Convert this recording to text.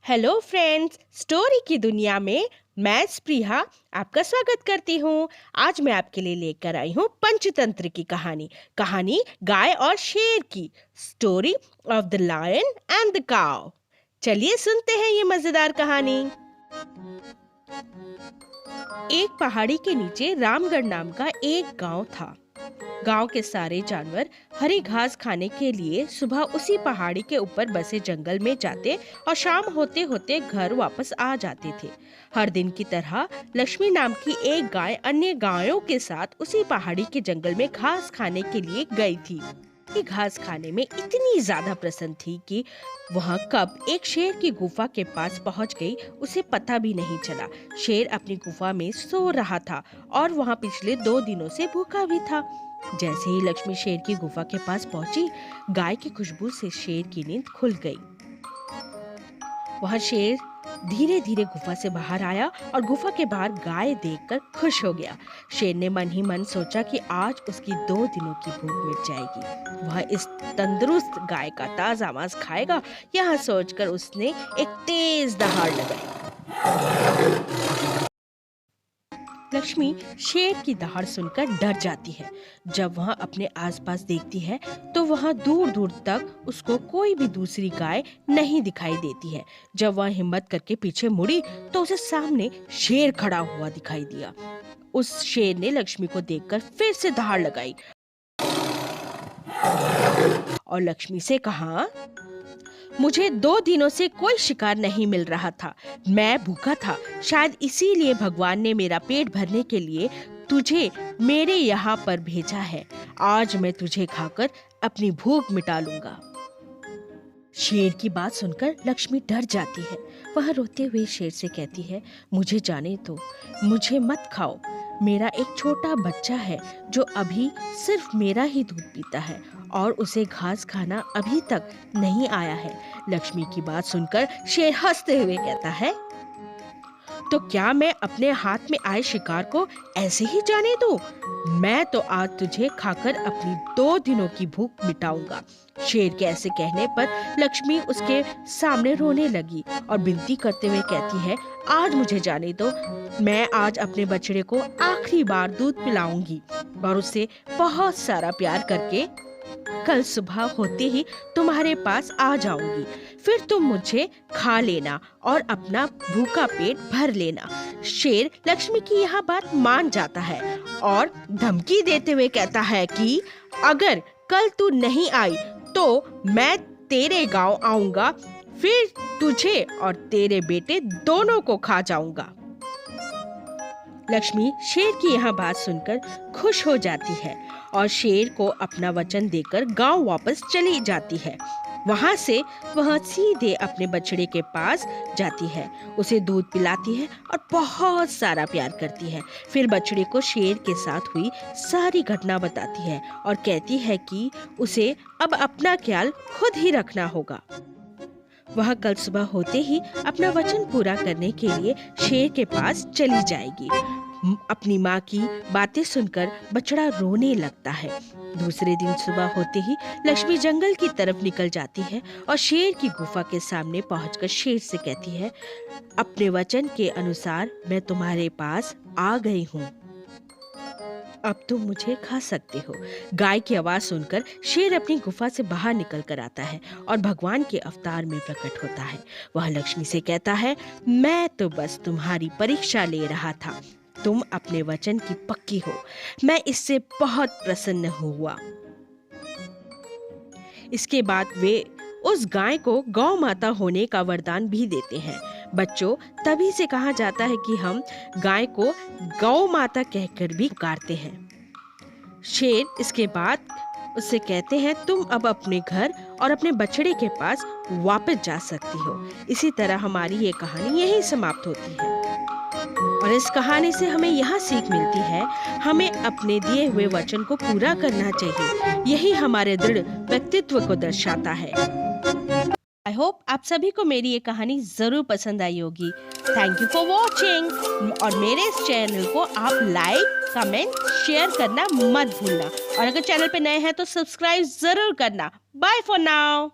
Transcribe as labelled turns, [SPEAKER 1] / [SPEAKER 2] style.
[SPEAKER 1] Hello friends, story की दुनिया में मैं स्प्रिया आपका स्वागत करती हूँ। आज मैं आपके लिए लेकर आई हूँ पंचतंत्र की कहानी गाय और शेर की। Story of the lion and the cow. चलिए सुनते हैं ये मजेदार कहानी। एक पहाड़ी के नीचे रामगढ़ नाम का एक गांव था। गांव के सारे जानवर हरी घास खाने के लिए सुबह उसी पहाड़ी के ऊपर बसे जंगल में जाते और शाम होते होते घर वापस आ जाते थे। हर दिन की तरह लक्ष्मी नाम की एक गाय अन्य गायों के साथ उसी पहाड़ी के जंगल में घास खाने के लिए गई थी। ये घास खाने में इतनी ज्यादा प्रसन्न थी कि वह कब एक शेर की गुफा के पास पहुंच गई उसे पता भी नहीं चला। शेर अपनी गुफा में सो रहा था और वहां पिछले 2 दिनों से भूखा भी था। जैसे ही लक्ष्मी शेर की गुफा के पास पहुंची, गाय की खुशबू से शेर की नींद खुल गई। वह शेर धीरे धीरे गुफा से बाहर आया और गुफा के बाहर गाय देखकर खुश हो गया। शेर ने मन ही मन सोचा कि आज उसकी 2 दिनों की भूख मिट जाएगी। वह इस तंदुरुस्त गाय का ताजा मांस खाएगा। यह सोचकर उसने एक तेज दहाड़ लगाई। लक्ष्मी शेर की दहाड़ सुनकर डर जाती है। जब वह अपने आसपास देखती है तो वह दूर दूर तक उसको कोई भी दूसरी गाय नहीं दिखाई देती है। जब वह हिम्मत करके पीछे मुड़ी तो उसे सामने शेर खड़ा हुआ दिखाई दिया। उस शेर ने लक्ष्मी को देखकर फिर से दहाड़ लगाई और लक्ष्मी से कहा, मुझे 2 दिनों से कोई शिकार नहीं मिल रहा था। मैं भूखा था। शायद इसीलिए भगवान ने मेरा पेट भरने के लिए तुझे मेरे यहाँ पर भेजा है। आज मैं तुझे खाकर अपनी भूख मिटा लूंगा। शेर की बात सुनकर लक्ष्मी डर जाती है। वह रोते हुए शेर से कहती है, मुझे जाने दो, मुझे मत खाओ। मेरा एक छोटा बच्चा है जो अभी सिर्फ मेरा ही दूध पीता है और उसे घास खाना अभी तक नहीं आया है। लक्ष्मी की बात सुनकर शेर हंसते हुए कहता है, तो क्या मैं अपने हाथ में आए शिकार को ऐसे ही जाने दूं? मैं तो आज तुझे खाकर अपनी 2 दिनों की भूख मिटाऊंगा। शेर के ऐसे कहने पर लक्ष्मी उसके सामने रोने लगी और विनती करते हुए कहती है, आज मुझे जाने दो। मैं आज अपने बछड़े को आखिरी बार दूध पिलाऊंगी और उसे बहुत सारा प्यार करके कल सुबह होते ही तुम्हारे पास आ जाऊंगी। फिर तुम मुझे खा लेना और अपना भूखा पेट भर लेना। शेर लक्ष्मी की यह बात मान जाता है और धमकी देते हुए कहता है कि अगर कल तू नहीं आई तो मैं तेरे गांव आऊंगा, फिर तुझे और तेरे बेटे दोनों को खा जाऊंगा। लक्ष्मी शेर की यह बात सुनकर खुश हो जाती है और शेर को अपना वचन देकर गांव वापस चली जाती है। वहां से वह सीधे अपने बछड़े के पास जाती है, उसे दूध पिलाती है और बहुत सारा प्यार करती है। फिर बछड़े को शेर के साथ हुई सारी घटना बताती है और कहती है कि उसे अब अपना ख्याल खुद ही रखना होगा। वह कल सुबह होते ही अपना वचन पूरा करने के लिए शेर के पास चली जाएगी। अपनी माँ की बातें सुनकर बछड़ा रोने लगता है। दूसरे दिन सुबह होते ही लक्ष्मी जंगल की तरफ निकल जाती है और शेर की गुफा के सामने पहुंचकर शेर से कहती है, अपने वचन के अनुसार मैं तुम्हारे पास आ गई हूँ। अब तुम मुझे खा सकते हो। गाय की आवाज सुनकर शेर अपनी गुफा से बाहर निकल कर आता है और भगवान के अवतार में प्रकट होता है। वह लक्ष्मी से कहता है, मैं तो बस तुम्हारी परीक्षा ले रहा था। तुम अपने वचन की पक्की हो। मैं इससे बहुत प्रसन्न हुआ। इसके बाद वे उस गाय को गौ माता होने का वरदान भी देते हैं। बच्चों, तभी से कहा जाता है कि हम गाय को गौ माता कहकर भी पुकारते हैं। शेर इसके बाद उससे कहते हैं, तुम अब अपने घर और अपने बछड़े के पास वापस जा सकती हो। इसी तरह हमारी ये कहानी यहीं समाप्त होती है और इस कहानी से हमें यह सीख मिलती है, हमें अपने दिए हुए वचन को पूरा करना चाहिए। यही हमारे दृढ़ व्यक्तित्व को दर्शाता है। आई होप आप सभी को मेरी ये कहानी जरूर पसंद आई होगी। थैंक यू फॉर वॉचिंग और मेरे इस चैनल को आप लाइक, कमेंट, शेयर करना मत भूलना और अगर चैनल पे नए हैं तो सब्सक्राइब जरूर करना। Bye for now.